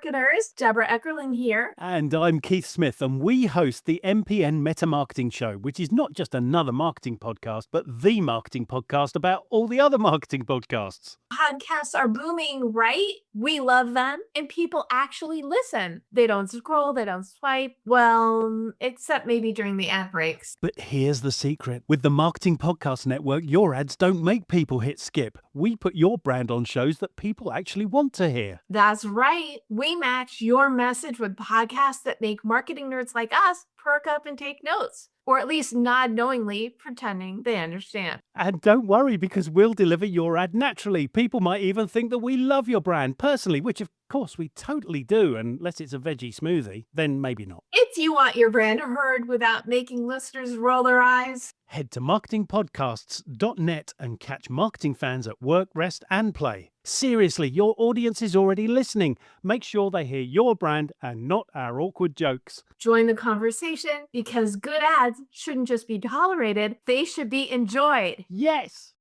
marketers. Deborah Eckerling here. And I'm Keith Smith, and we host the MPN Meta Marketing Show, which is not just another marketing podcast, but the marketing podcast about all the other marketing podcasts. Podcasts are booming, right? We love them, and people actually listen. They don't scroll, they don't swipe. Well, except maybe during the ad breaks. But here's the secret. With the Marketing Podcast Network, your ads don't make people hit skip. We put your brand on shows that people actually want to hear. That's right. We match your message with podcasts that make marketing nerds like us perk up and take notes, or at least nod knowingly, pretending they understand. And don't worry, because we'll deliver your ad naturally. People might even think that we love your brand personally, which of course we totally do, unless it's a veggie smoothie, then maybe not. If you want your brand heard without making listeners roll their eyes, head to marketingpodcasts.net and catch marketing fans at work, rest, and play. Seriously, your audience is already listening. Make sure they hear your brand and not our awkward jokes. Join the conversation, because good ads shouldn't just be tolerated, they should be enjoyed. Yes!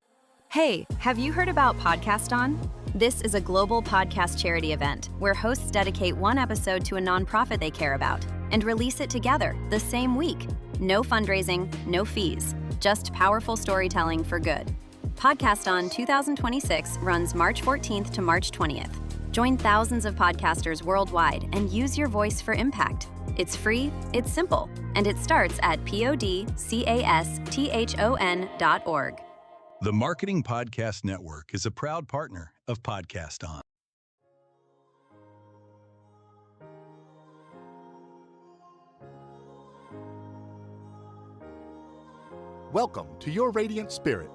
Hey, have you heard about Podcast On? This is a global podcast charity event where hosts dedicate one episode to a nonprofit they care about and release it together the same week. No fundraising, no fees, just powerful storytelling for good. Podcast On 2026 runs March 14th to March 20th. Join thousands of podcasters worldwide and use your voice for impact. It's free, it's simple, and it starts at podcaston.org. The Marketing Podcast Network is a proud partner of Podcast On. Welcome to Your Radiant Spirit,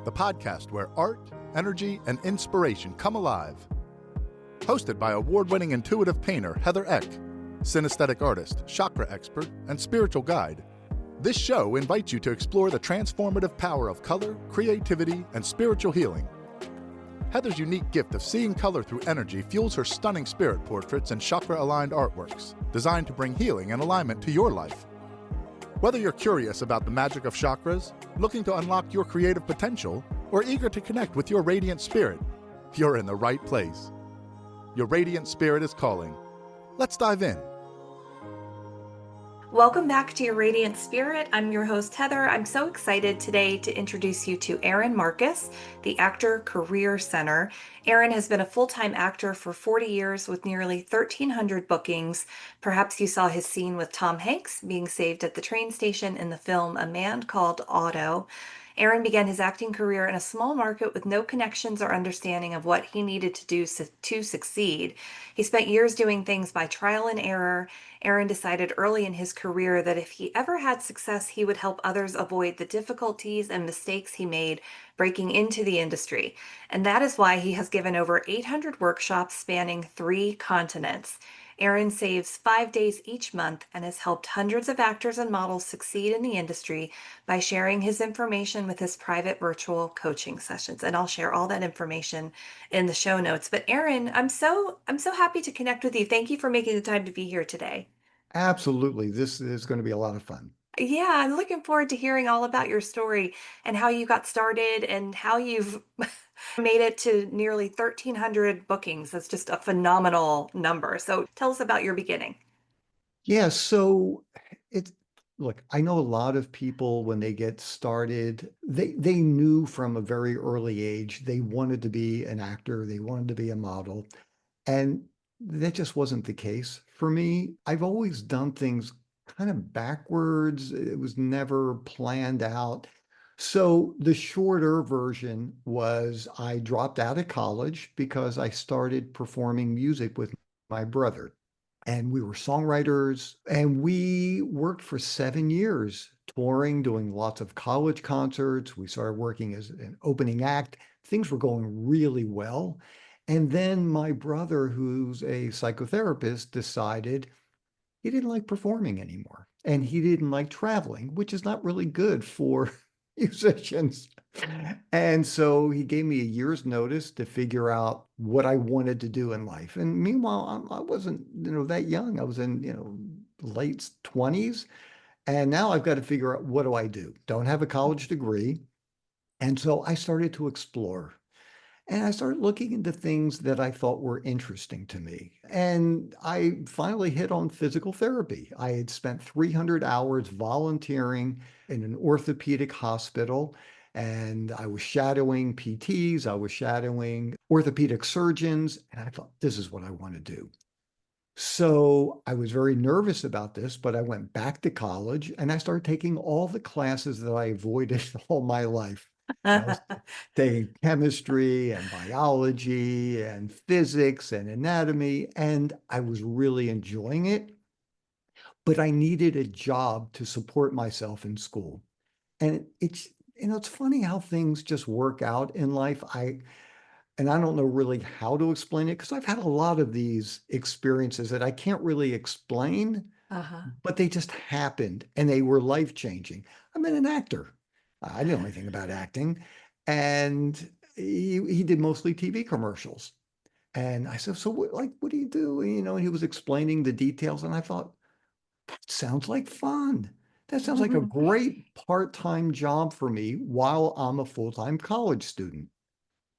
the podcast where art, energy, and inspiration come alive. Hosted by award-winning intuitive painter Heather Eck, synesthetic artist, chakra expert, and spiritual guide. This show invites you to explore the transformative power of color, creativity, and spiritual healing. Heather's unique gift of seeing color through energy fuels her stunning spirit portraits and chakra-aligned artworks, designed to bring healing and alignment to your life. Whether you're curious about the magic of chakras, looking to unlock your creative potential, or eager to connect with your radiant spirit, you're in the right place. Your radiant spirit is calling. Let's dive in. Welcome back to Your Radiant Spirit. I'm your host, Heather. I'm so excited today to introduce you to Aaron Marcus, the Actor Career Center. Aaron has been a full-time actor for 40 years with nearly 1,300 bookings. Perhaps you saw his scene with Tom Hanks being saved at the train station in the film A Man Called Otto. Aaron began his acting career in a small market with no connections or understanding of what he needed to do to succeed. He spent years doing things by trial and error. Aaron decided early in his career that if he ever had success, he would help others avoid the difficulties and mistakes he made breaking into the industry. And that is why he has given over 800 workshops spanning 3 continents. Aaron saves 5 days each month and has helped hundreds of actors and models succeed in the industry by sharing his information with his private virtual coaching sessions. And I'll share all that information in the show notes. But Aaron, I'm so happy to connect with you. Thank you for making the time to be here today. Absolutely. This is going to be a lot of fun. Yeah, I'm looking forward to hearing all about your story and how you got started and how you've made it to nearly 1,300 bookings. That's just a phenomenal number. So tell us about your beginning. Yeah, so look, I know a lot of people when they get started, they knew from a very early age they wanted to be an actor, they wanted to be a model, and that just wasn't the case for me. I've always done things kind of backwards. It was never planned out. So the shorter version was I dropped out of college because I started performing music with my brother. And we were songwriters, and we worked for 7 years, touring, doing lots of college concerts. We started working as an opening act. Things were going really well. And then my brother, who's a psychotherapist, decided he didn't like performing anymore. And he didn't like traveling, which is not really good for musicians. And so he gave me a year's notice to figure out what I wanted to do in life. And meanwhile, I wasn't, that young. I was in, late 20s. And now I've got to figure out, what do I do? Don't have a college degree. And so I started to explore. And I started looking into things that I thought were interesting to me. And I finally hit on physical therapy. I had spent 300 hours volunteering in an orthopedic hospital, and I was shadowing PTs, I was shadowing orthopedic surgeons, and I thought, this is what I want to do. So I was very nervous about this, but I went back to college and I started taking all the classes that I avoided all my life. I was taking chemistry and biology and physics and anatomy, and I was really enjoying it, but I needed a job to support myself in school. And it's funny how things just work out in life. And I don't know really how to explain it because I've had a lot of these experiences that I can't really explain, Uh-huh. but they just happened and they were life changing. I'm an actor. I didn't know anything about acting. And he did mostly TV commercials. And I said, so what do you do? And he was explaining the details. And I thought, that sounds like fun. That sounds like a great part-time job for me while I'm a full-time college student.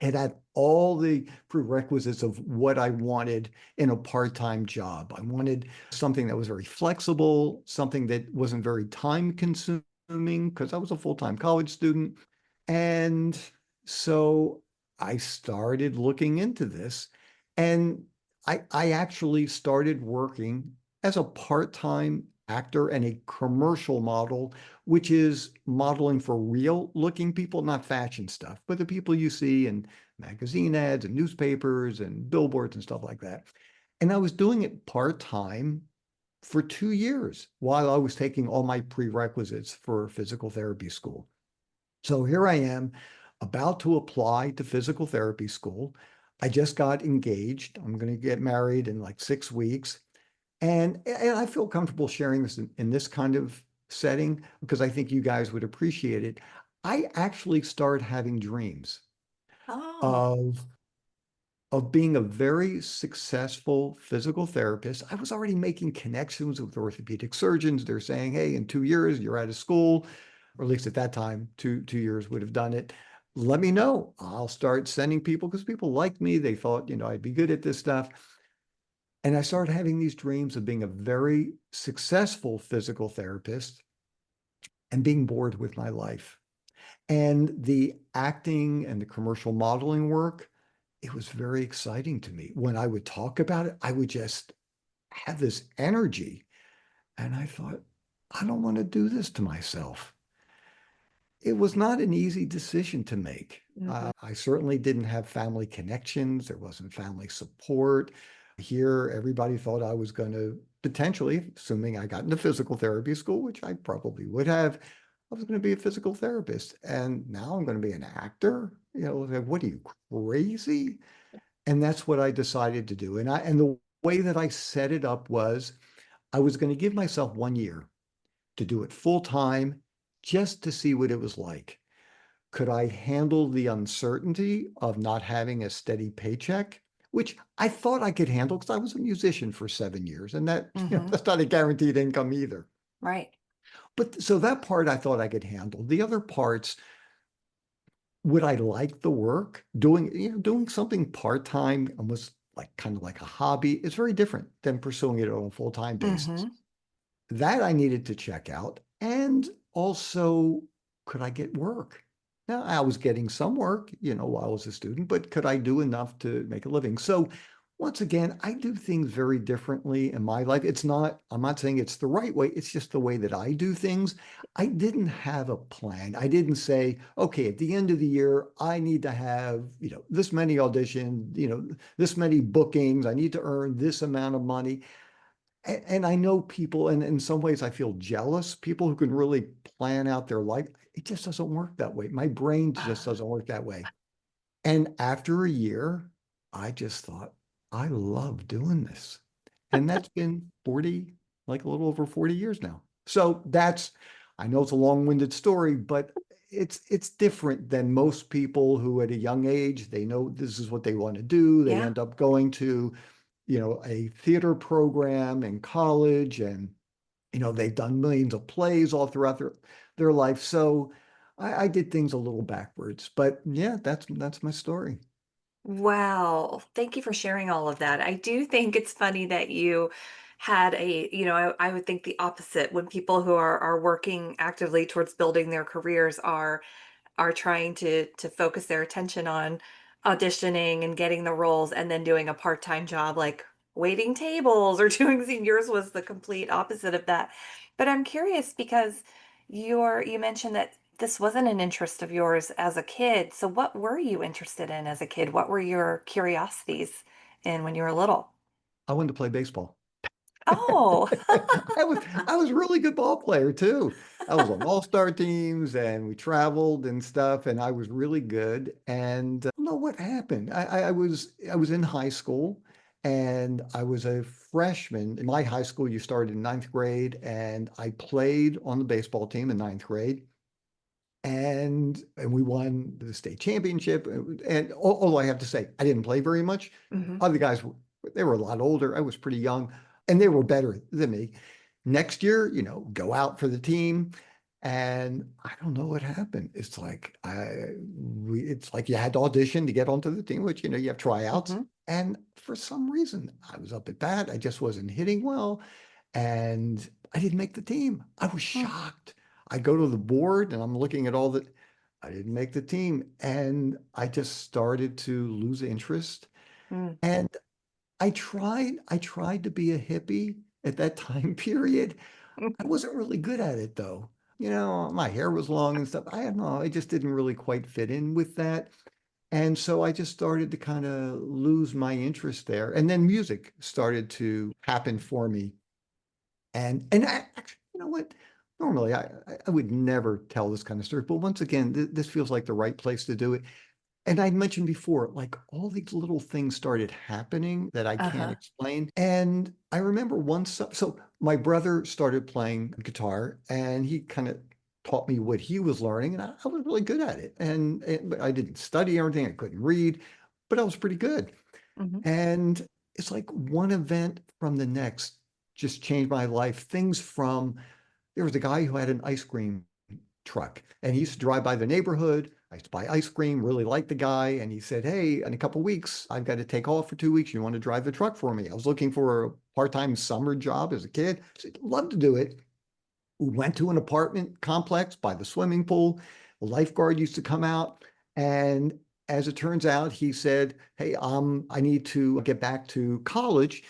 It had all the prerequisites of what I wanted in a part-time job. I wanted something that was very flexible, something that wasn't very time consuming because I was a full-time college student. And so I started looking into this, and I actually started working as a part-time actor and a commercial model, which is modeling for real looking people, not fashion stuff, but the people you see in magazine ads and newspapers and billboards and stuff like that. And I was doing it part-time for 2 years while I was taking all my prerequisites for physical therapy school. So here I am about to apply to physical therapy school. I just got engaged. I'm going to get married in like 6 weeks. And I feel comfortable sharing this in this kind of setting because I think you guys would appreciate it. I actually started having dreams Oh. of being a very successful physical therapist. I was already making connections with orthopedic surgeons. They're saying, hey, in 2 years, you're out of school, or at least at that time, two years would have done it. Let me know. I'll start sending people because people liked me. They thought, I'd be good at this stuff. And I started having these dreams of being a very successful physical therapist and being bored with my life. And the acting and the commercial modeling work, it was very exciting to me. When I would talk about it, I would just have this energy. And I thought, I don't want to do this to myself. It was not an easy decision to make. Mhm. I certainly didn't have family connections. There wasn't family support. Here, everybody thought I was going to potentially, assuming I got into physical therapy school, which I probably would have, I was going to be a physical therapist. And now I'm going to be an actor. Like, what are you, crazy? And that's what I decided to do. And the way that I set it up was I was going to give myself 1 year to do it full time just to see what it was like. Could I handle the uncertainty of not having a steady paycheck? Which I thought I could handle because I was a musician for 7 years, and Mhm. that's not a guaranteed income either. Right. But so that part I thought I could handle. The other parts, would I like the work? Doing something part-time, almost like kind of like a hobby, is very different than pursuing it on a full-time basis. Mhm. That I needed to check out. And also, could I get work? Now, I was getting some work, while I was a student, but could I do enough to make a living? So, once again, I do things very differently in my life. I'm not saying it's the right way, it's just the way that I do things. I didn't have a plan. I didn't say, okay, at the end of the year, I need to have, this many auditions, this many bookings. I need to earn this amount of money. And I know people, and in some ways I feel jealous, people who can really plan out their life. It just doesn't work that way. My brain just Ah. doesn't work that way. And after a year, I just thought, I love doing this. And that's been 40, like a little over 40 years now. So I know it's a long-winded story, but it's different than most people who at a young age, they know this is what they want to do. They Yeah. end up going to a theater program in college, and they've done millions of plays all throughout their life. So I did things a little backwards, but yeah, that's my story. Wow. Thank you for sharing all of that. I do think it's funny that you had I would think the opposite when people who are working actively towards building their careers are trying to focus their attention on auditioning and getting the roles and then doing a part-time job like waiting tables or doing yours was the complete opposite of that. But I'm curious because you mentioned that this wasn't an interest of yours as a kid. So what were you interested in as a kid? What were your curiosities in when you were little? I wanted to play baseball. Oh. I was a really good ball player too. I was on all-star teams and we traveled and stuff, and I was really good. And I don't know what happened. I was in high school and I was a freshman. In my high school, you started in ninth grade, and I played on the baseball team in ninth grade. And we won the state championship. And all I have to say, I didn't play very much. Mhm. Other guys, they were a lot older. I was pretty young, and they were better than me. Next year, go out for the team, and I don't know what happened. It's like you had to audition to get onto the team, which you have tryouts. Mhm. And for some reason, I was up at bat. I just wasn't hitting well, and I didn't make the team. I was Mm. shocked. I go to the board and I'm looking at all the, I didn't make the team. And I just started to lose interest. Mm. And I tried to be a hippie at that time period. I wasn't really good at it though. My hair was long and stuff. I don't know. I just didn't really quite fit in with that. And so I just started to kind of lose my interest there. And then music started to happen for me. And actually, you know what? Normally, I would never tell this kind of story, but once again, this feels like the right place to do it. And I mentioned before, like all these little things started happening that I can't Uh-huh. explain. And I remember once, so my brother started playing guitar, and he kind of taught me what he was learning, and I was really good at it. But I didn't study or anything, I couldn't read, but I was pretty good. Mhm. And it's like one event from the next just changed my life. There was a guy who had an ice cream truck, and he used to drive by the neighborhood. I used to buy ice cream, really liked the guy. And he said, "Hey, in a couple of weeks, I've got to take off for 2 weeks. You want to drive the truck for me?" I was looking for a part-time summer job as a kid. I said, "Love to do it." We went to an apartment complex by the swimming pool. A lifeguard used to come out. And as it turns out, he said, "Hey, I need to get back to college.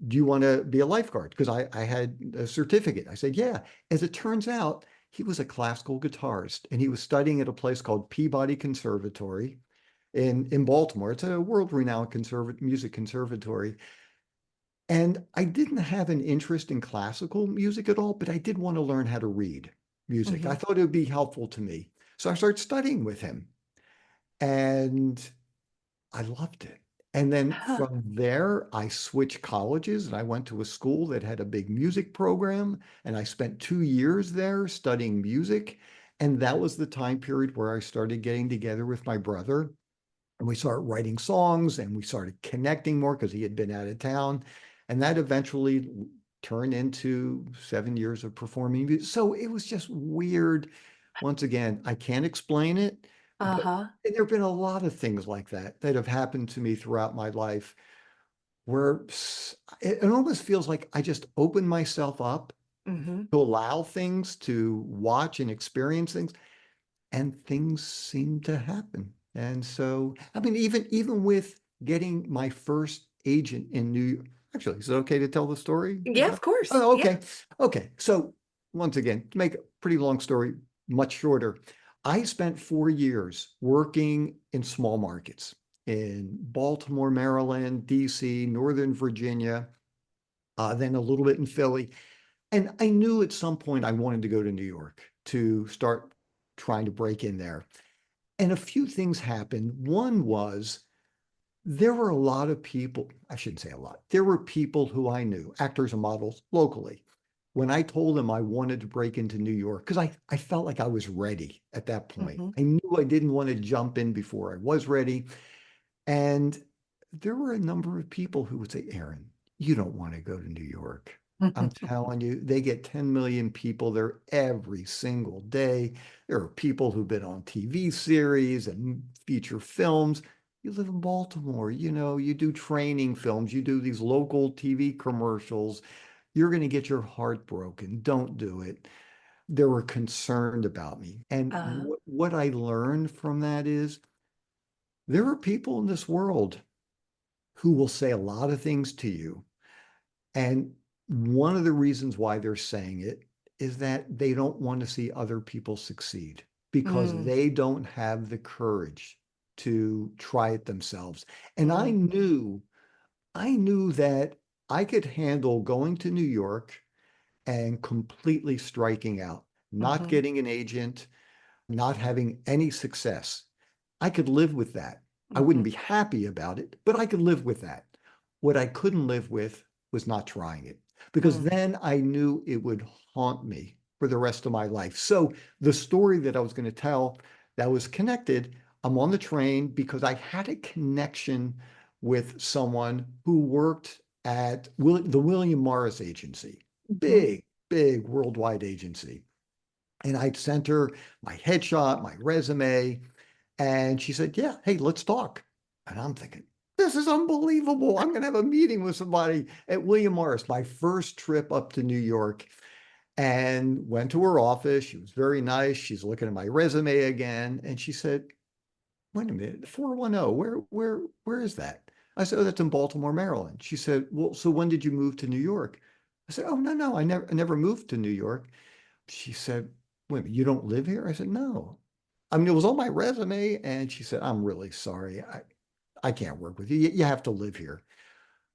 Do you want to be a lifeguard?" Because I had a certificate. I said, "Yeah." As it turns out, he was a classical guitarist, and he was studying at a place called Peabody Conservatory in Baltimore. It's a world-renowned music conservatory. And I didn't have an interest in classical music at all, but I did want to learn how to read music. I Mhm. thought it would be helpful to me. So I started studying with him, and I loved it. And then Huh. from there, I switched colleges and I went to a school that had a big music program. And I spent 2 years there studying music. And that was the time period where I started getting together with my brother, and we started writing songs and we started connecting more because he had been out of town. And that eventually turned into 7 years of performing music. So it was just weird. Once again, I can't explain it, but Uh-huh. there have been a lot of things like that that have happened to me throughout my life where it almost feels like I just opened myself up Mhm. to allow things to watch and experience things, and things seem to happen. And so, I mean, even with getting my first agent in New York, actually, is it okay to tell the story Yeah, about? of course. Oh, Yeah. okay. Okay. So once again, to make a pretty long story much shorter, I spent 4 years working in small markets in Baltimore, Maryland, DC, Northern Virginia, then a little bit in Philly. And I knew at some point I wanted to go to New York to start trying to break in there. And a few things happened. One was there were a lot of people, I shouldn't say a lot, there were people who I knew, actors and models locally. When I told them I wanted to break into New York, because I felt like I was ready at that point. Mhm. I knew I didn't want to jump in before I was ready. And there were a number of people who would say, "Aaron, you don't want to go to New York. I'm telling you, they get 10 million people there every single day. There are people who've been on TV series and feature films. you live in Baltimore, you do training films, you do these local TV commercials. You're going to get your heart broken. Don't do it. They were concerned about me. And Uh, what I learned from that is there are people in this world who will say a lot of things to you. And one of the reasons why they're saying it is that they don't want to see other people succeed because mm, they don't have the courage to try it themselves. And I mm, knew, I knew that I could handle going to New York and completely striking out, not mhm, getting an agent, not having any success. I could live with that. I wouldn't mhm, be happy about it, but I could live with that. What I couldn't live with was not trying it because mm, then I knew it would haunt me for the rest of my life. So the story that I was going to tell that was connected, I'm on the train because I had a connection with someone who worked at the William Morris Agency, mhm, big, big worldwide agency. And I'd sent her my headshot, my resume, and she said, yeah, hey, let's talk. And I'm thinking, this is unbelievable. I'm going to have a meeting with somebody at William Morris, my first trip up to New York, and went to her office. She was very nice. She's looking at my resume again. And she said, wait a minute, 410, where is that? I said, oh, that's in Baltimore, Maryland. She said, well, so when did you move to New York? I said, oh, no, I never moved to New York. She said, wait a minute, you don't live here? I said, no. I mean, it was on my resume. And she said, I'm really sorry. I can't work with you. You have to live here.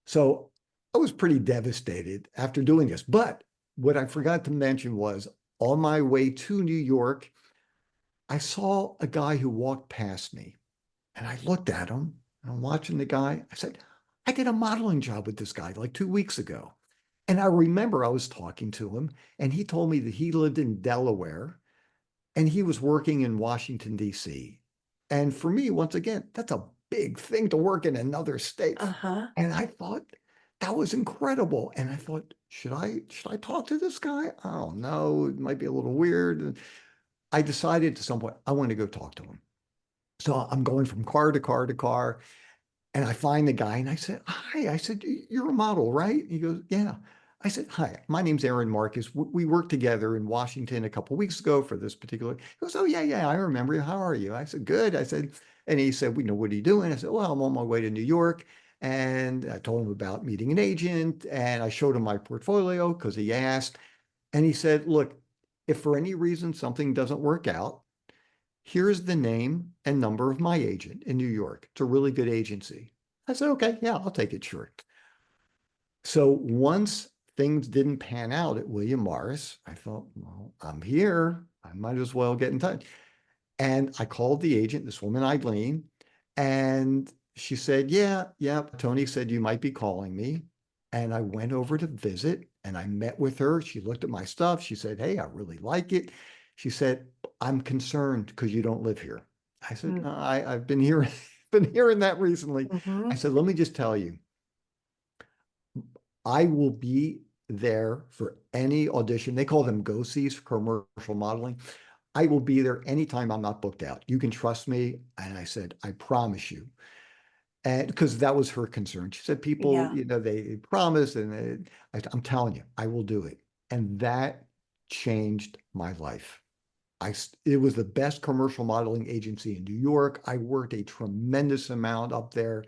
So I was pretty devastated after doing this. But what I forgot to mention was on my way to New York, I saw a guy who walked past me and I looked at him and I'm watching the guy. I said, I did a modeling job with this guy like 2 weeks ago. And I remember I was talking to him and he told me that he lived in Delaware and he was working in Washington, D.C. And for me, once again, that's a big thing to work in another state. uh-huh. And I thought that was incredible. And I thought, should I talk to this guy? I don't know. It might be a little weird. And I decided at some point I want to go talk to him. So I'm going from car to car to car. And I find the guy and I said, hi. I said, you're a model, right? He goes, yeah. I said, hi, my name's Aaron Marcus. We worked together in Washington a couple of weeks ago for this particular. He goes, oh, yeah, I remember you. How are you? I said, good. I said, and he said, what are you doing? I said, well, I'm on my way to New York. And I told him about meeting an agent and I showed him my portfolio because he asked. And he said, look, if for any reason something doesn't work out, here's the name and number of my agent in New York. It's a really good agency. I said, okay, yeah, I'll take it, sure. So once things didn't pan out at William Morris, I thought, well, I'm here. I might as well get in touch. And I called the agent, this woman, Eileen, and she said, yeah, Tony said you might be calling me. And I went over to visit and I met with her. She looked at my stuff. She said, hey, I really like it. She said, I'm concerned because you don't live here. I said, Mm, no, I've been here, been hearing that recently. I mhm, said, let me just tell you, I will be there for any audition. They call them go-sees for commercial modeling. I will be there anytime I'm not booked out. You can trust me. And I said, I promise you. And because that was her concern. She said, people, yeah. they promise and I'm telling you, I will do it. And that changed my life. It was the best commercial modeling agency in New York. I worked a tremendous amount up there.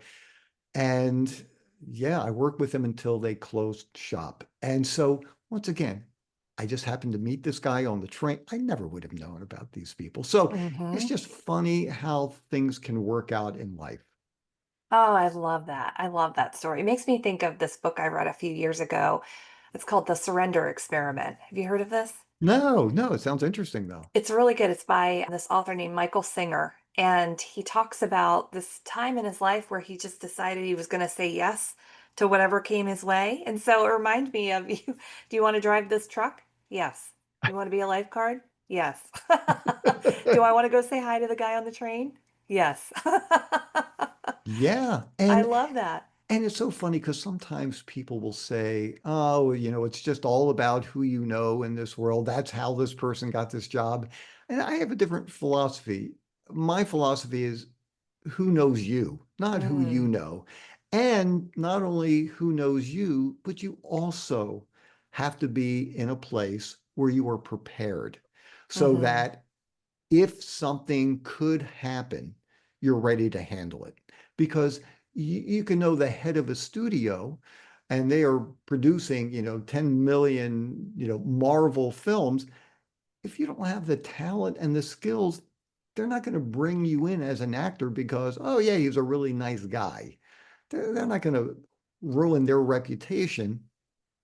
And yeah, I worked with them until they closed shop. And so once again, I just happened to meet this guy on the train. I never would have known about these people. So it's Mhm. just funny how things can work out in life. Oh, I love that. I love that story. It makes me think of this book I read a few years ago. It's called The Surrender Experiment. Have you heard of this? No, it sounds interesting though. It's really good. It's by this author named Michael Singer. And he talks about this time in his life where he just decided he was going to say yes to whatever came his way. And so it reminded me of you. Do you want to drive this truck? Yes. You want to be a lifeguard? Yes. Do I want to go say hi to the guy on the train? Yes. Yeah. I And love that. and it's so funny because sometimes people will say, oh, it's just all about who you know in this world. That's how this person got this job. And I have a different philosophy. My philosophy is who knows you, not who you Mm, know. And not only who knows you, but you also have to be in a place where you are prepared so mm-hmm, that if something could happen, you're ready to handle it. Because you can know the head of a studio and they are producing, 10 million, Marvel films. If you don't have the talent and the skills, they're not going to bring you in as an actor because, oh, yeah, he's a really nice guy. They're not going to ruin their reputation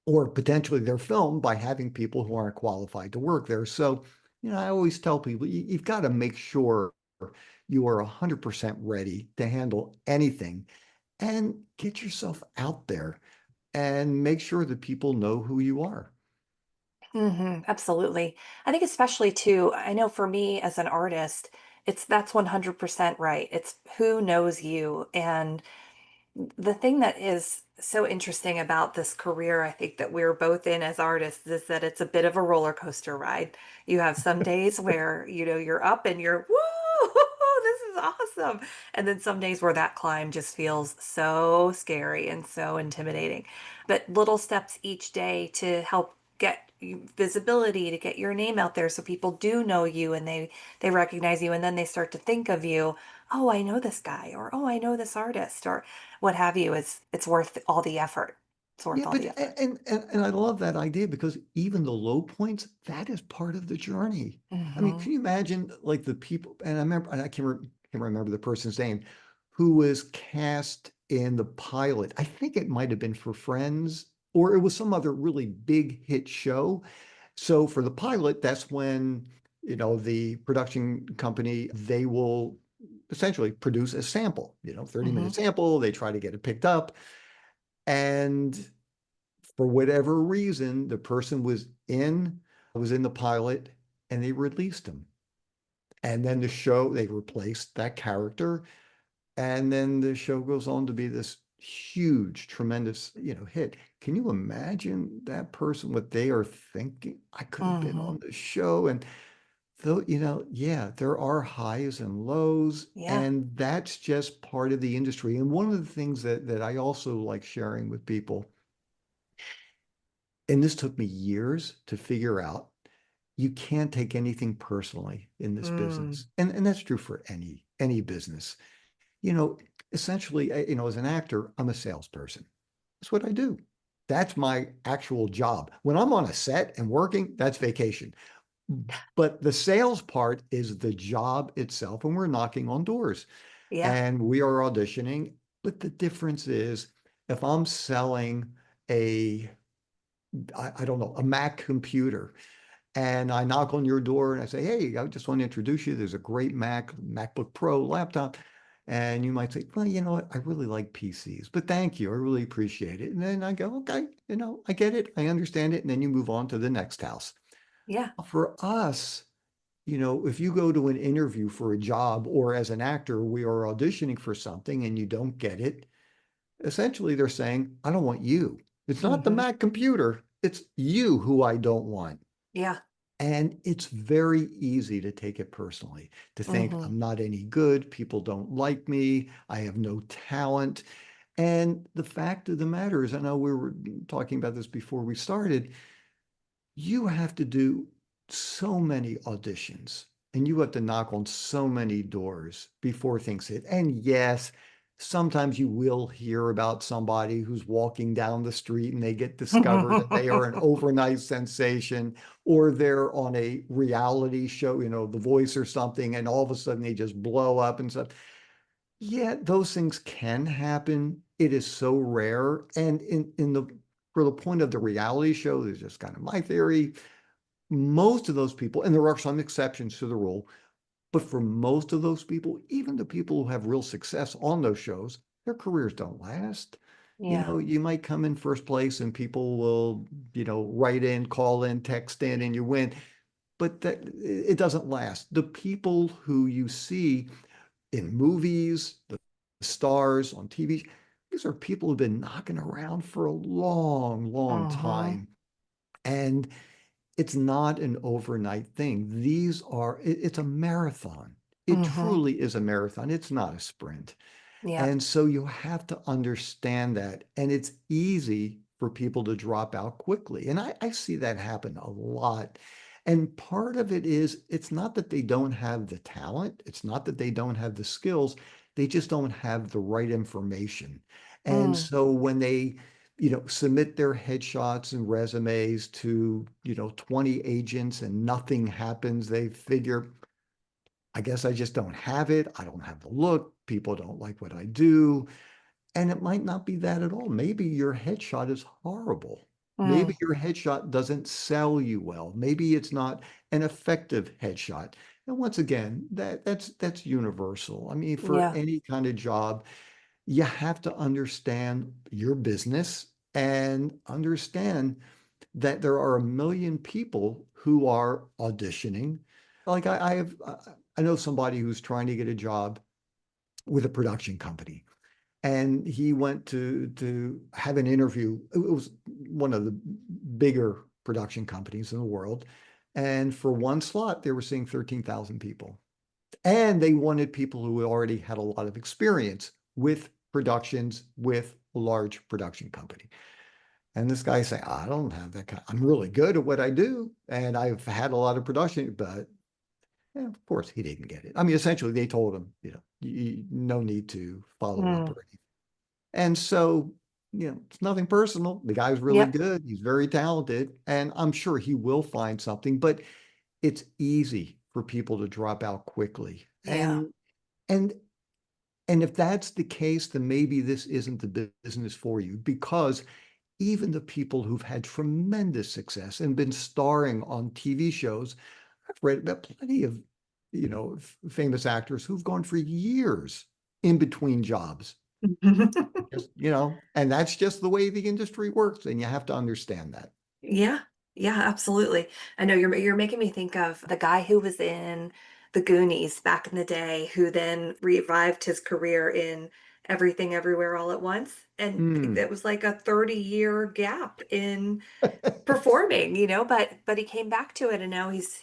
or potentially their film by having people who aren't qualified to work there. So, I always tell people you've got to make sure you are 100% ready to handle anything and get yourself out there and make sure that people know who you are. mm-hmm, absolutely. I think especially too, I know for me as an artist, that's 100% right. It's who knows you. And the thing that is so interesting about this career, I think that we're both in as artists, is that it's a bit of a roller coaster ride. You have some days where, you're up and you're, woo, this is awesome. And then some days where that climb just feels so scary and so intimidating. But little steps each day to help get visibility, to get your name out there so people do know you and they recognize you and then they start to think of you, oh, I know this guy, or oh, I know this artist, or what have you. It's worth all the effort. It's worth Yeah, all but the effort. and I love that idea because even the low points, that is part of the journey. I mean, Hmm. can you imagine like the people, and I remember, and I can't remember the person's name, who was cast in the pilot. I think it might have been for Friends, or it was some other really big hit show. So for the pilot, that's when, the production company, they will essentially produce a sample, 30-minute Hmm. sample. They try to get it picked up. And for whatever reason, the person was in the pilot and they released him. And then they replaced that character. And then the show goes on to be this huge, tremendous, hit. Can you imagine that person, what they are thinking? I could have been Hmm. on the show. And though, yeah, there are highs and lows, Yeah. and that's just part of the industry. And one of the things that I also like sharing with people, and this took me years to figure out, you can't take anything personally in this Mm. business. And that's true for any business. You know, essentially, as an actor, I'm a salesperson. That's what I do. That's my actual job. When I'm on a set and working, that's vacation. But the sales part is the job itself, and we're knocking on doors Yeah. and we are auditioning. But the difference is if I'm selling a, I don't know, a Mac computer, and I knock on your door and I say, hey, I just want to introduce you. There's a great MacBook Pro laptop. And you might say, well, you know what? I really like PCs, but thank you. I really appreciate it. And then I go, okay, I get it. I understand it. And then you move on to the next house. Yeah. For us, if you go to an interview for a job or as an actor, we are auditioning for something and you don't get it, essentially they're saying, I don't want you. It's not the Hmm. Mac computer, it's you who I don't want. Yeah. And it's very easy to take it personally, to think Hmm. I'm not any good, people don't like me, I have no talent. And the fact of the matter is, I know we were talking about this before we started, you have to do so many auditions and you have to knock on so many doors before things hit. And yes, sometimes you will hear about somebody who's walking down the street and they get discovered and they are an overnight sensation, or they're on a reality show, The Voice or something, and all of a sudden they just blow up and stuff. Yeah, those things can happen. It is so rare. And in the for the point of the reality show, there's just kind of my theory. Most of those people, and there are some exceptions to the rule, but for most of those people, even the people who have real success on those shows, their careers don't last. Yeah. You might come in first place and people will, write in, call in, text in, and you win. But that it doesn't last. The people who you see in movies, the stars on TV, these are people who've been knocking around for a long, long Hmm. time. And it's not an overnight thing. It's a marathon. It Mm-hmm. truly is a marathon. It's not a sprint. Yep. And so you have to understand that. And it's easy for people to drop out quickly. And I see that happen a lot. And part of it is it's not that they don't have the talent, it's not that they don't have the skills, they just don't have the right information. And Mm. so when they, submit their headshots and resumes to, 20 agents and nothing happens, they figure, I guess I just don't have it. I don't have the look. People don't like what I do. And it might not be that at all. Maybe your headshot is horrible. Maybe Mm. your headshot doesn't sell you well. Maybe it's not an effective headshot. And once again, that's universal. I mean, for Yeah. any kind of job, you have to understand your business and understand that there are a million people who are auditioning. Like I know somebody who's trying to get a job with a production company, and he went to have an interview. It was one of the bigger production companies in the world, and for one slot, they were seeing 13,000 people, and they wanted people who already had a lot of experience with productions with a large production company. And this guy saying, I don't have that kind. I'm really good at what I do, and I've had a lot of production, but yeah, of course he didn't get it. I mean, essentially, they told him, no need to follow up Mm. or anything. And so, it's nothing personal. The guy's really Yep. good. He's very talented, and I'm sure he will find something. But it's easy for people to drop out quickly, Yeah. and and if that's the case, then maybe this isn't the business for you because even the people who've had tremendous success and been starring on TV shows, I've read about plenty of, famous actors who've gone for years in between jobs. Just, and that's just the way the industry works, and you have to understand that. Yeah, yeah, absolutely. I know you're making me think of the guy who was in the Goonies back in the day, who then revived his career in Everything Everywhere All at Once, and Mm. it was like a 30-year gap in performing, but he came back to it, and now he's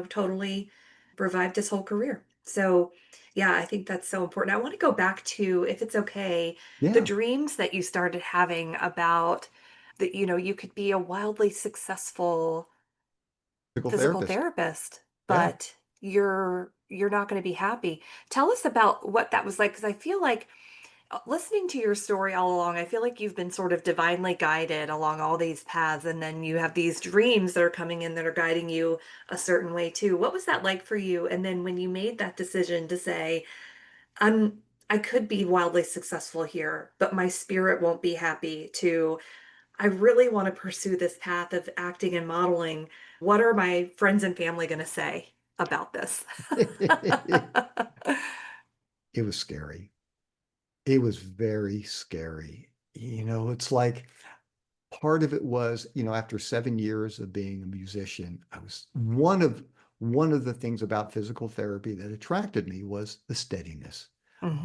totally revived his whole career. So yeah, I think that's so important. I want to go back to, if it's okay, the Yeah, dreams that you started having about that, you could be a wildly successful physical physical therapist. therapist, Yeah. but you're not going to be happy. Tell us about what that was like, because I feel like listening to your story all along, I feel like you've been sort of divinely guided along all these paths, and then you have these dreams that are coming in that are guiding you a certain way too. What was that like for you? And then when you made that decision to say, I'm I could be wildly successful here, but my spirit won't be happy, to I really want to pursue this path of acting and modeling. What are my friends and family going to say about this? It was scary. It was very scary. It's like part of it was, after 7 years of being a musician, I was one of the things about physical therapy that attracted me was the steadiness.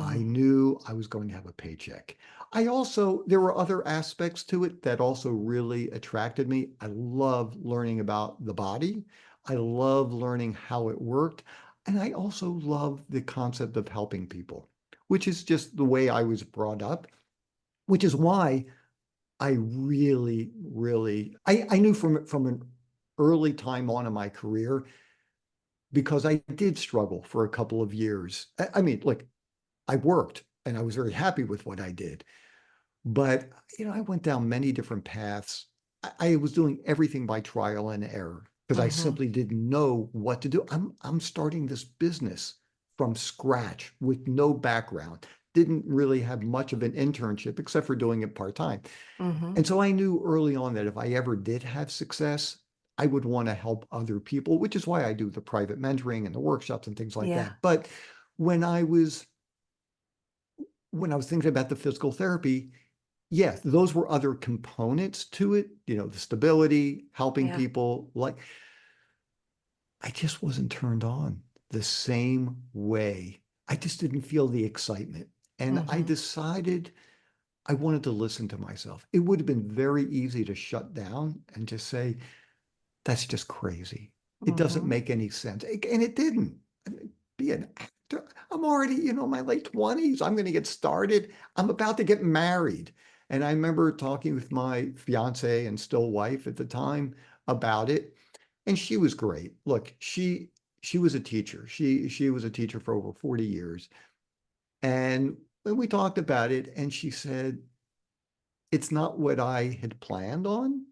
I Hmm. knew I was going to have a paycheck. There were other aspects to it that also really attracted me. I love learning about the body. I love learning how it worked. And I also love the concept of helping people, which is just the way I was brought up, which is why I really, really, I knew from an early time on in my career, because I did struggle for a couple of years. I mean, like I worked and I was very happy with what I did. But, I went down many different paths. I was doing everything by trial and error because I Hmm. simply didn't know what to do. I'm starting this business from scratch with no background. Didn't really have much of an internship except for doing it part-time. Hmm. And so I knew early on that if I ever did have success, I would want to help other people, which is why I do the private mentoring and the workshops and things like Yeah. that. But when I was when I was thinking about the physical therapy, yes, those were other components to it, the stability, helping Yeah. people. Like I just wasn't turned on the same way. I just didn't feel the excitement. And I Hmm. decided I wanted to listen to myself. It would have been very easy to shut down and just say, that's just crazy. It doesn't Hmm. make any sense. And it didn't. be an actor. I'm already, in my late 20s. I'm going to get started. I'm about to get married. And I remember talking with my fiance and still wife at the time about it. And she was great. Look, she was a teacher. She was a teacher for over 40 years. And when we talked about it, and she said, it's not what I had planned on.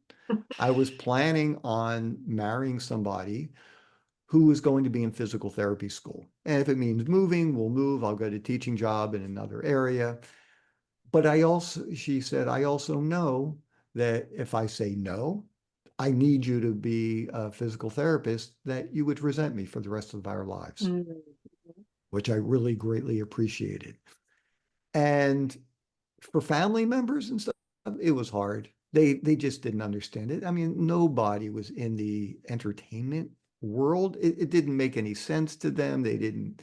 I was planning on marrying somebody who is going to be in physical therapy school. And if it means moving, we'll move. I'll get a teaching job in another area. But she said, I also know that if I say no, I need you to be a physical therapist, that you would resent me for the rest of our lives, Mhm. which I really greatly appreciated. And for family members and stuff, it was hard. They just didn't understand it. I mean, nobody was in the entertainment world. It didn't make any sense to them. They didn't.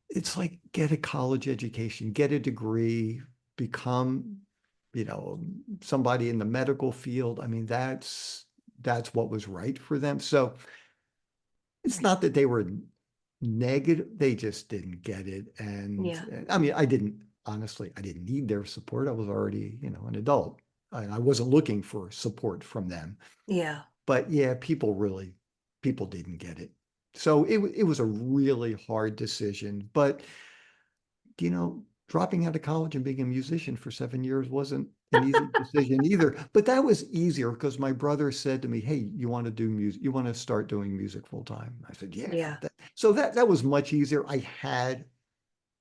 It's like, get a college education, get a degree, become, you know, somebody in the medical field. I mean, that's what was right for them. So it's not that they were negative, they just didn't get it. And Yeah. I mean, I didn't need their support. I was already, an adult, and I wasn't looking for support from them. Yeah. But yeah, people didn't get it. So it was a really hard decision. But dropping out of college and being a musician for 7 years wasn't an easy decision either. But that was easier because my brother said to me, "Hey, you want to do music? You want to start doing music full time?" I said, "Yeah." Yeah. So that was much easier. I had,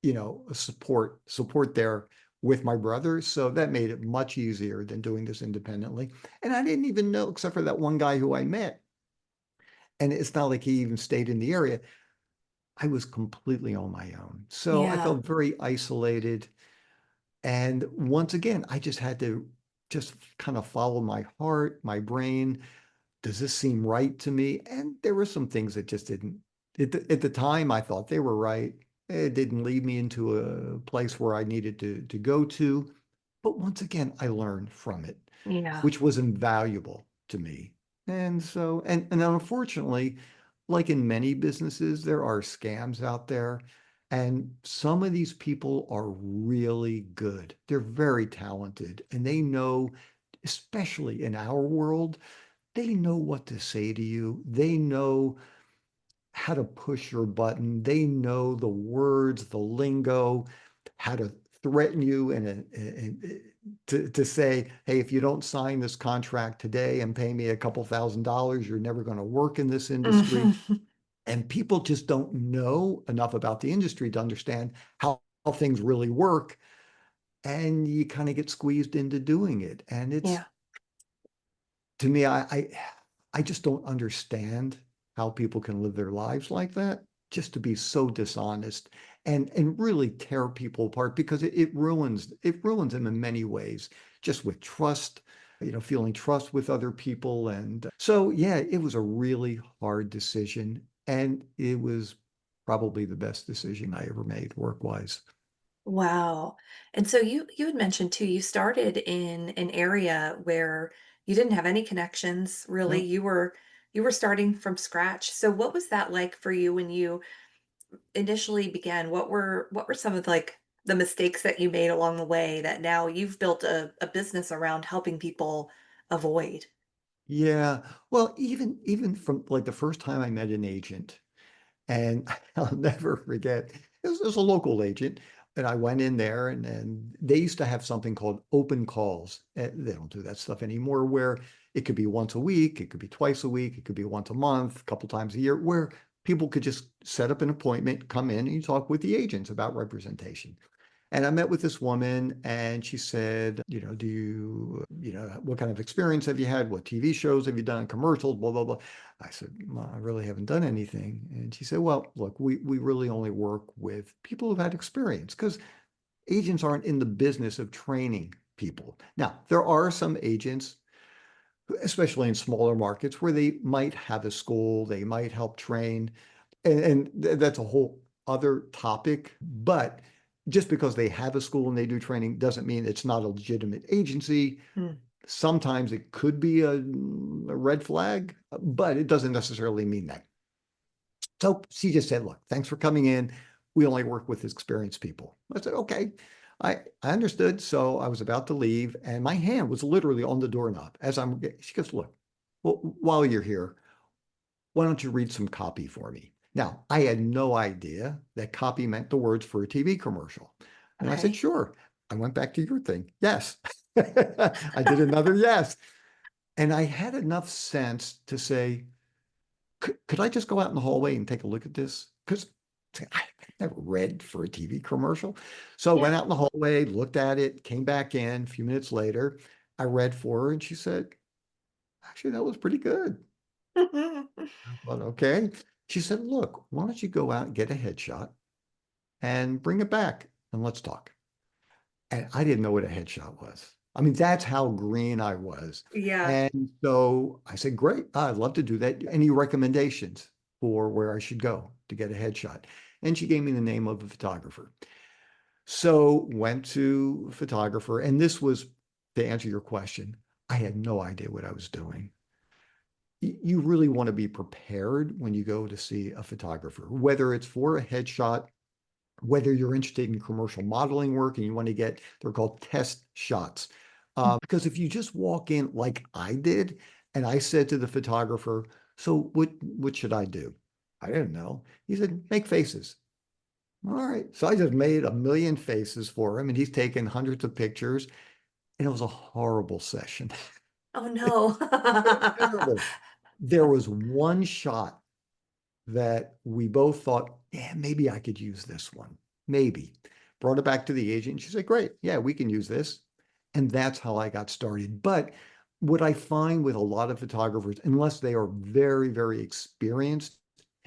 a support there with my brother, so that made it much easier than doing this independently. And I didn't even know, except for that one guy who I met, and it's not like he even stayed in the area. I was completely on my own. So I Yeah. felt very isolated. And once again, I just had to just kind of follow my heart, my brain. Does this seem right to me? And there were some things that just didn't. At the time, I thought they were right. It didn't lead me into a place where I needed to go to. But once again, I learned from it, Yeah. which was invaluable to me. And so, and unfortunately, like in many businesses, there are scams out there. And some of these people are really good. They're very talented, and they know, especially in our world, they know what to say to you. They know how to push your button. They know the words, the lingo, how to threaten you and to say, hey, if you don't sign this contract today and pay me a couple $1,000s, you're never going to work in this industry. Mhm. And people just don't know enough about the industry to understand how things really work. And you kind of get squeezed into doing it. And it's, Yeah. to me, I just don't understand how people can live their lives like that, just to be so dishonest and really tear people apart, because it ruins them in many ways, just with trust, feeling trust with other people. And so yeah, it was a really hard decision, and it was probably the best decision I ever made work-wise. Wow. And so you had mentioned too, you started in an area where you didn't have any connections, really. No. You were starting from scratch. So what was that like for you when you initially began? What were some of like the mistakes that you made along the way that now you've built a business around helping people avoid? Yeah. Well, even from like the first time I met an agent, and I'll never forget, it was a local agent, and I went in there, and they used to have something called open calls. They don't do that stuff anymore, where it could be once a week, it could be twice a week, it could be once a month, a couple times a year, where people could just set up an appointment, come in, and you talk with the agents about representation. And I met with this woman, and she said, do what kind of experience have you had? What TV shows have you done? Commercials, blah, blah, blah. I said, well, I really haven't done anything. And she said, well, look, we really only work with people who've had experience, because agents aren't in the business of training people. Now, there are some agents, especially in smaller markets, where they might have a school, they might help train, and that's a whole other topic. But just because they have a school and they do training doesn't mean it's not a legitimate agency. Hmm. Sometimes it could be a red flag, but it doesn't necessarily mean that. So she just said, look, thanks for coming in. We only work with experienced people. I said, okay. I understood. So I was about to leave and my hand was literally on the doorknob as she goes, look, well, while you're here, why don't you read some copy for me? Now, I had no idea that copy meant the words for a TV commercial. And I said, Okay. sure. I went back to your thing. Yes. I did another yes. And I had enough sense to say, could I just go out in the hallway and take a look at this? Because I never read for a TV commercial. So I went Yeah. out in the hallway, looked at it, came back in a few minutes later. I read for her and she said, actually, that was pretty good. But okay. She said, look, why don't you go out and get a headshot and bring it back and let's talk. And I didn't know what a headshot was. I mean, that's how green I was. Yeah. And so I said, great, I'd love to do that. Any recommendations for where I should go to get a headshot? And she gave me the name of a photographer. So went to a photographer. And this was, to answer your question, I had no idea what I was doing. You really want to be prepared when you go to see a photographer, whether it's for a headshot, whether you're interested in commercial modeling work and you want to get, they're called test shots. Because if you just walk in like I did, and I said to the photographer, so what should I do? I didn't know. He said, make faces. All right. So I just made a million faces for him and he's taken hundreds of pictures and it was a horrible session. Oh no. It was terrible. There was one shot that we both thought, yeah, maybe I could use this one. Maybe. Brought it back to the agent. She said, great. Yeah, we can use this. And that's how I got started. But what I find with a lot of photographers, unless they are very, very experienced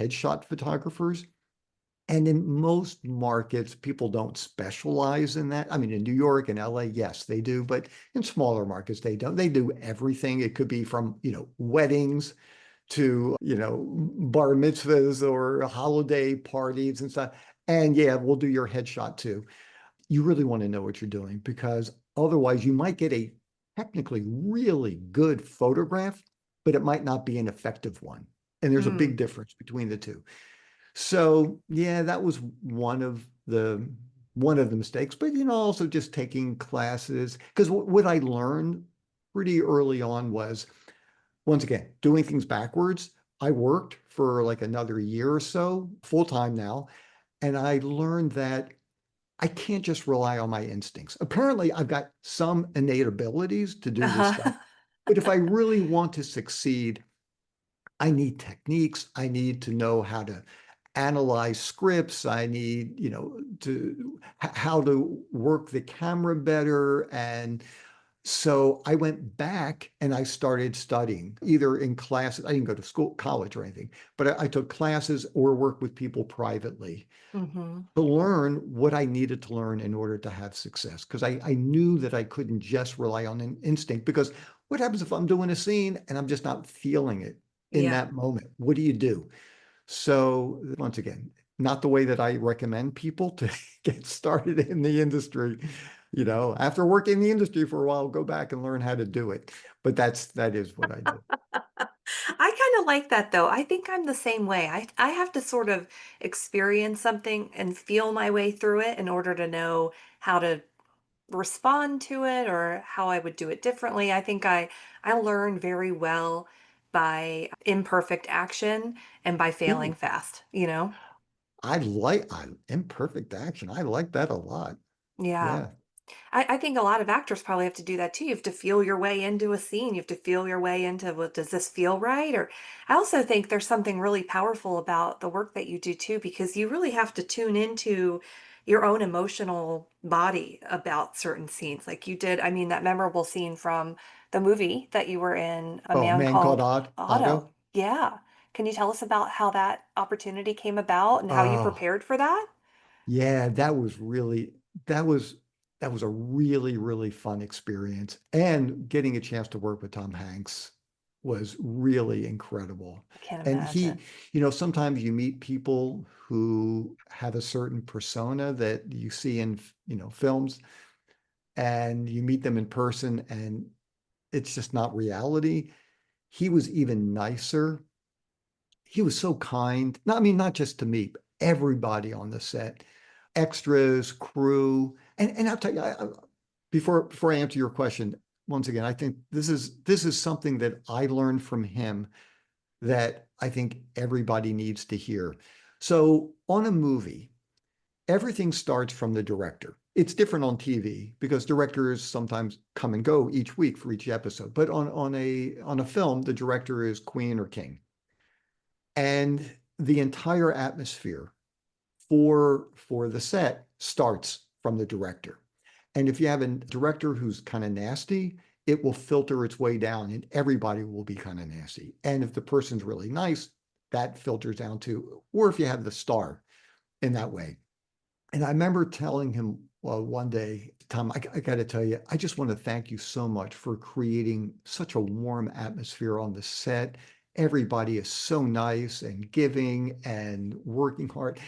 headshot photographers, and in most markets, people don't specialize in that. I mean, in New York and LA, yes, they do, but in smaller markets, they don't. They do everything. It could be from, weddings to, bar mitzvahs or holiday parties and stuff. And yeah, we'll do your headshot too. You really want to know what you're doing because otherwise you might get a technically really good photograph, but it might not be an effective one. And there's a Mm, big difference between the two. So yeah, that was one of the mistakes, but also just taking classes because what I learned pretty early on was once again, doing things backwards. I worked for like another year or so, full time now, and I learned that I can't just rely on my instincts. Apparently, I've got some innate abilities to do this stuff, uh-huh. but if I really want to succeed, I need techniques. I need to know how to analyze scripts. I need, how to work the camera better and so I went back and I started studying either in classes. I didn't go to school, college or anything, but I took classes or worked with people privately Hmm. to learn what I needed to learn in order to have success. Because I knew that I couldn't just rely on an instinct. Because what happens if I'm doing a scene and I'm just not feeling it in Yeah. that moment? What do you do? So once again, not the way that I recommend people to get started in the industry. After working in the industry for a while, go back and learn how to do it. But that is what I did. I kind of like that though. I think I'm the same way. I have to sort of experience something and feel my way through it in order to know how to respond to it or how I would do it differently. I think I learn very well by imperfect action and by failing Ooh, fast, you know? I imperfect action. I like that a lot. Yeah. Yeah. I think a lot of actors probably have to do that too. You have to feel your way into a scene. You have to feel your way into, well, does this feel right? Or I also think there's something really powerful about the work that you do too, because you really have to tune into your own emotional body about certain scenes. Like you did, I mean, that memorable scene from the movie that you were in, A Oh, Man Man Called Called Otto. Otto. Yeah. Can you tell us about how that opportunity came about and how you Oh, prepared for that? yeah, that was that was a really, really fun experience. And getting a chance to work with Tom Hanks was really incredible. I can't And he, imagine. sometimes you meet people who have a certain persona that you see in, films, and you meet them in person and it's just not reality. He was even nicer he was so kind. No, I mean, not just to me, but everybody on the set, extras, crew. And I'll tell you, before I answer your question, once again, I think this is something that I learned from him that I think everybody needs to hear. So on a movie, everything starts from the director. It's different on TV because directors sometimes come and go each week for each episode. But on a film, the director is queen or king. And the entire atmosphere for the set starts from the director. And if you have a director who's kind of nasty, it will filter its way down and everybody will be kind of nasty. And if the person's really nice, that filters down too. Or if you have the star in that way. And I remember telling him, well, one day, Tom, I got to tell you, I just want to thank you so much for creating such a warm atmosphere on the set. Everybody is so nice and giving and working hard.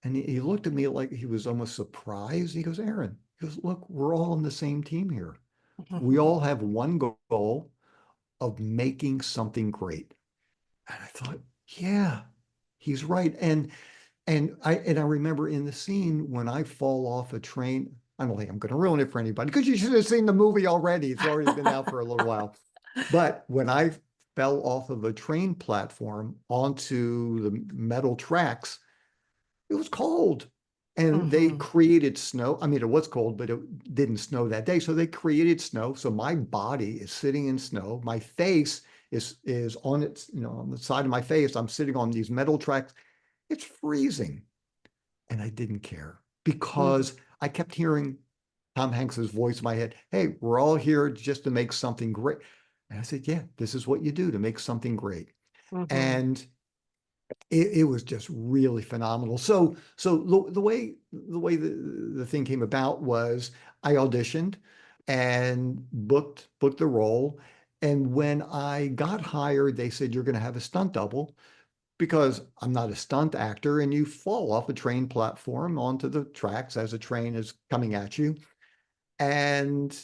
And he looked at me like he was almost surprised. He goes, Aaron, he goes, look, we're all on the same team here. We all have one goal of making something great. And I thought, yeah, he's right. And I remember in the scene when I fall off a train, I don't think I'm going to ruin it for anybody because you should have seen the movie already. It's already been out for a little while. But when I fell off of a train platform onto the metal tracks, it was cold. And they created snow. I mean, it was cold, but it didn't snow that day. So they created snow. So my body is sitting in snow. My face is on its, on the side of my face. I'm sitting on these metal tracks. It's freezing. And I didn't care because I kept hearing Tom Hanks's voice in my head. Hey, we're all here just to make something great. And I said, yeah, this is what you do to make something great. And it was just really phenomenal. So the way the thing came about was I auditioned and booked the role. And when I got hired, they said, you're going to have a stunt double because I'm not a stunt actor and you fall off a train platform onto the tracks as a train is coming at you. And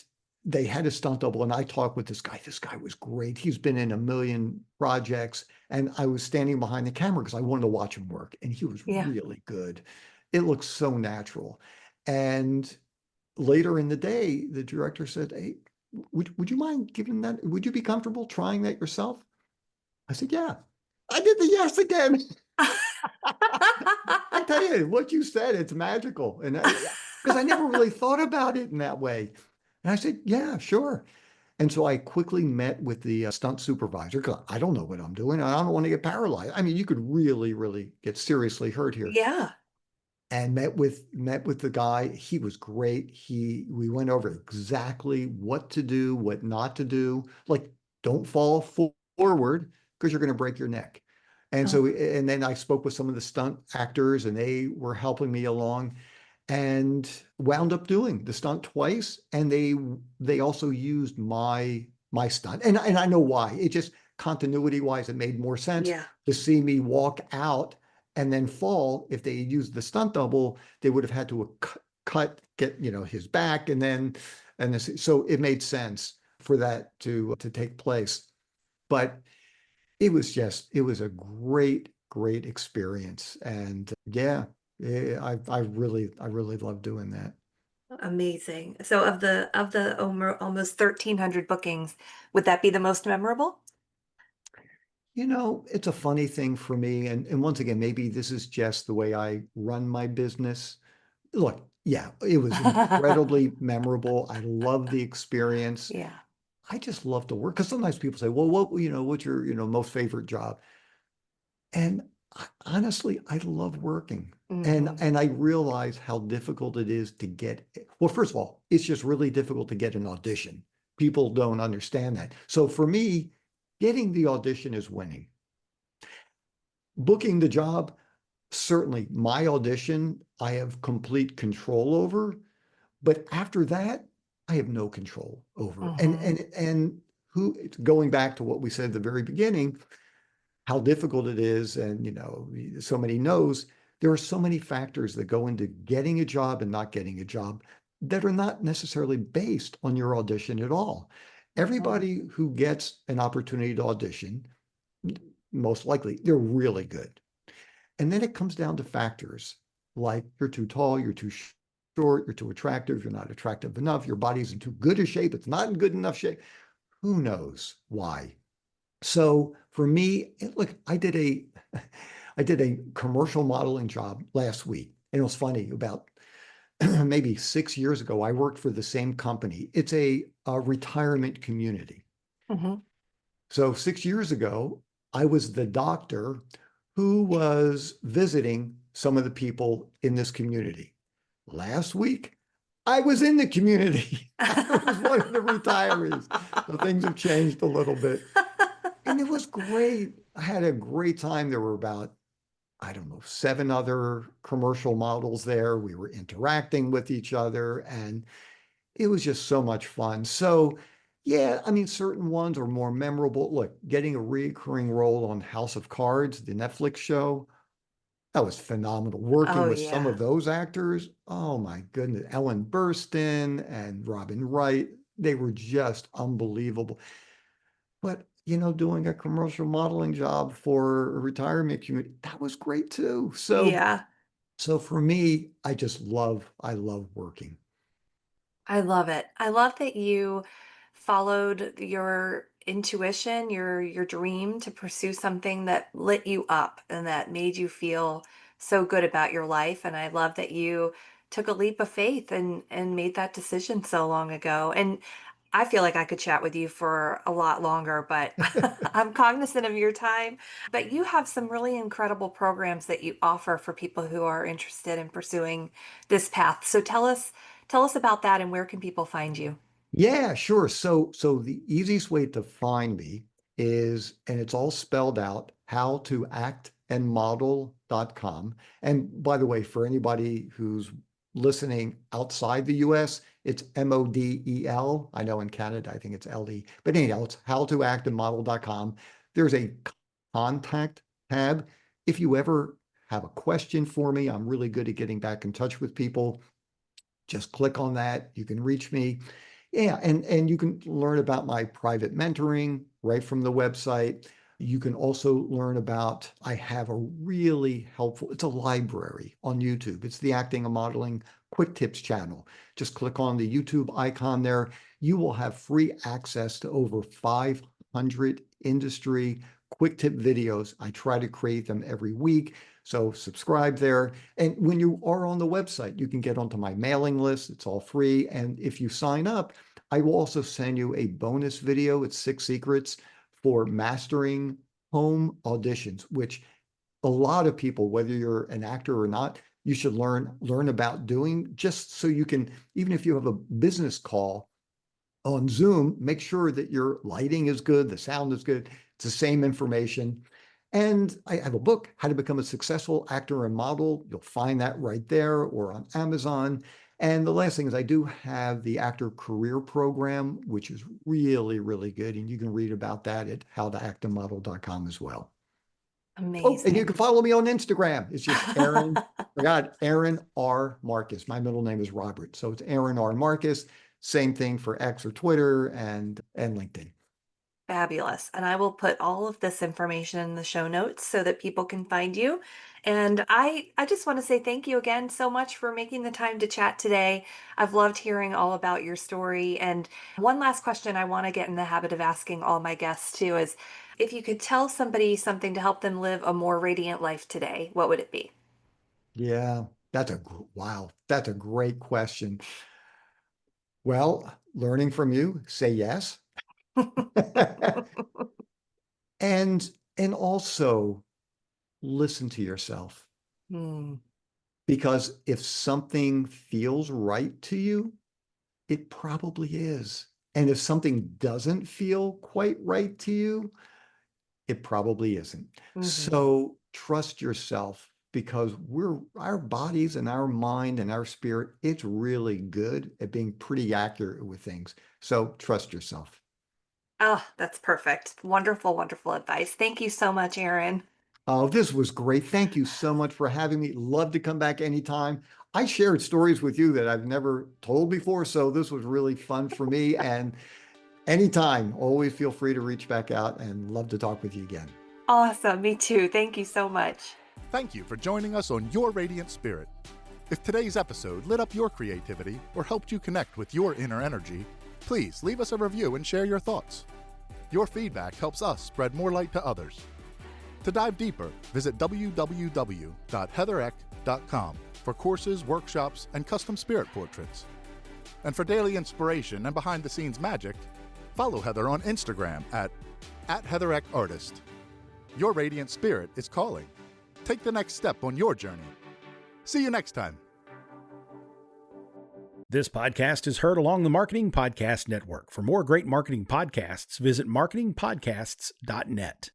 they had a stunt double and I talked with this guy. This guy was great. He's been in a million projects and I was standing behind the camera because I wanted to watch him work and he was really good. It looked so natural. And later in the day, the director said, hey, would you mind giving that? Would you be comfortable trying that yourself? I said, yeah. I did the yes again. I tell you, what you said, it's magical. And because I never really thought about it in that way. And I said, yeah, sure. And so I quickly met with the stunt supervisor because I don't know what I'm doing. I don't want to get paralyzed. I mean, you could really, really get seriously hurt here. Yeah. And met with the guy. He was great. We went over exactly what to do, what not to do. Like, don't fall forward because you're going to break your neck. And so, and then I spoke with some of the stunt actors and they were helping me along and wound up doing the stunt twice. And they also used my stunt. And I know why. It just continuity wise, it made more sense to see me walk out and then fall. If they had used the stunt double, they would have had to get his back so it made sense for that to take place. But it was a great experience. And I really love doing that. Amazing. So of the almost 1,300 bookings, would that be the most memorable? It's a funny thing for me. And once again, maybe this is just the way I run my business. Look, yeah, it was incredibly memorable. I love the experience. Yeah. I just love to work because sometimes people say, well, what's your, most favorite job? And honestly, I love working. And I realize how difficult it is to get. Well, first of all, it's just really difficult to get an audition. People don't understand that. So for me, getting the audition is winning. Booking the job, certainly my audition, I have complete control over. But after that, I have no control over. And who, going back to what we said at the very beginning, how difficult it is, and so many no's. There are so many factors that go into getting a job and not getting a job that are not necessarily based on your audition at all. Everybody who gets an opportunity to audition, most likely they're really good. And then it comes down to factors like you're too tall, you're too short, you're too attractive, you're not attractive enough, your body's in too good a shape, it's not in good enough shape. Who knows why? So for me, look, I did a commercial modeling job last week. And it was funny, about maybe 6 years ago, I worked for the same company. It's a retirement community. Mhm. So 6 years ago, I was the doctor who was visiting some of the people in this community. Last week, I was in the community. I was one of the retirees. So things have changed a little bit. And it was great. I had a great time. There were about, I don't know, 7 other commercial models there. We were interacting with each other, and it was just so much fun. So, yeah, I mean, certain ones are more memorable. Look, getting a recurring role on House of Cards, the Netflix show, that was phenomenal. Working Oh, with some yeah. of those actors, oh my goodness, Ellen Burstyn and Robin Wright, they were just unbelievable. But, doing a commercial modeling job for a retirement community, that was great too. Yeah. So for me, I love working. I love it. I love that you followed your intuition, your dream to pursue something that lit you up and that made you feel so good about your life. And I love that you took a leap of faith and made that decision so long ago. And I feel like I could chat with you for a lot longer, but I'm cognizant of your time. But you have some really incredible programs that you offer for people who are interested in pursuing this path. So tell us about that and where can people find you? Yeah, sure. So the easiest way to find me is, and it's all spelled out, howtoactandmodel.com. And by the way, for anybody who's listening outside the US, it's MODEL. I know in Canada, I think it's LE. But anyhow, it's howtoactandmodel.com. There's a contact tab. If you ever have a question for me, I'm really good at getting back in touch with people. Just click on that. You can reach me. Yeah, and you can learn about my private mentoring right from the website. You can also learn about, I have a really helpful, it's a library on YouTube. It's the Acting and Modeling Quick Tips channel. Just click on the YouTube icon there. You will have free access to over 500 industry quick tip videos. I try to create them every week. So subscribe there. And when you are on the website, you can get onto my mailing list. It's all free. And if you sign up, I will also send you a bonus video. It's 6 secrets for mastering home auditions, which a lot of people, whether you're an actor or not, you should learn about doing, just so you can, even if you have a business call on Zoom, make sure that your lighting is good, the sound is good. It's the same information. And I have a book, How to Become a Successful Actor and Model. You'll find that right there or on Amazon. And the last thing is, I do have the Actor Career Program, which is really, really good. And you can read about that at howtoactandmodel.com as well. Oh, and you Amazing. can follow me on Instagram. It's just Aaron R. Marcus. My middle name is Robert. So it's Aaron R. Marcus. Same thing for X or Twitter and LinkedIn. Fabulous. And I will put all of this information in the show notes so that people can find you. And I just want to say thank you again so much for making the time to chat today. I've loved hearing all about your story. And one last question I want to get in the habit of asking all my guests too is, if you could tell somebody something to help them live a more radiant life today, what would it be? Yeah, wow. That's a great question. Well, learning from you, say yes. and and also listen to yourself, Hmm. because if something feels right to you, it probably is. And if something doesn't feel quite right to you, it probably isn't. Mhm. So trust yourself, because our bodies and our mind and our spirit, it's really good at being pretty accurate with things. So trust yourself. Oh, that's perfect. Wonderful, wonderful advice. Thank you so much, Erin. Oh, this was great. Thank you so much for having me. Love to come back anytime. I shared stories with you that I've never told before, so this was really fun for me. And anytime, always feel free to reach back out, and love to talk with you again. Awesome. Me too. Thank you so much. Thank you for joining us on Your Radiant Spirit. If today's episode lit up your creativity or helped you connect with your inner energy, please leave us a review and share your thoughts. Your feedback helps us spread more light to others. To dive deeper, visit www.heathereck.com for courses, workshops, and custom spirit portraits. And for daily inspiration and behind-the-scenes magic, follow Heather on Instagram at @HeatherEckArtist. Your radiant spirit is calling. Take the next step on your journey. See you next time. This podcast is heard along the Marketing Podcast Network. For more great marketing podcasts, visit marketingpodcasts.net.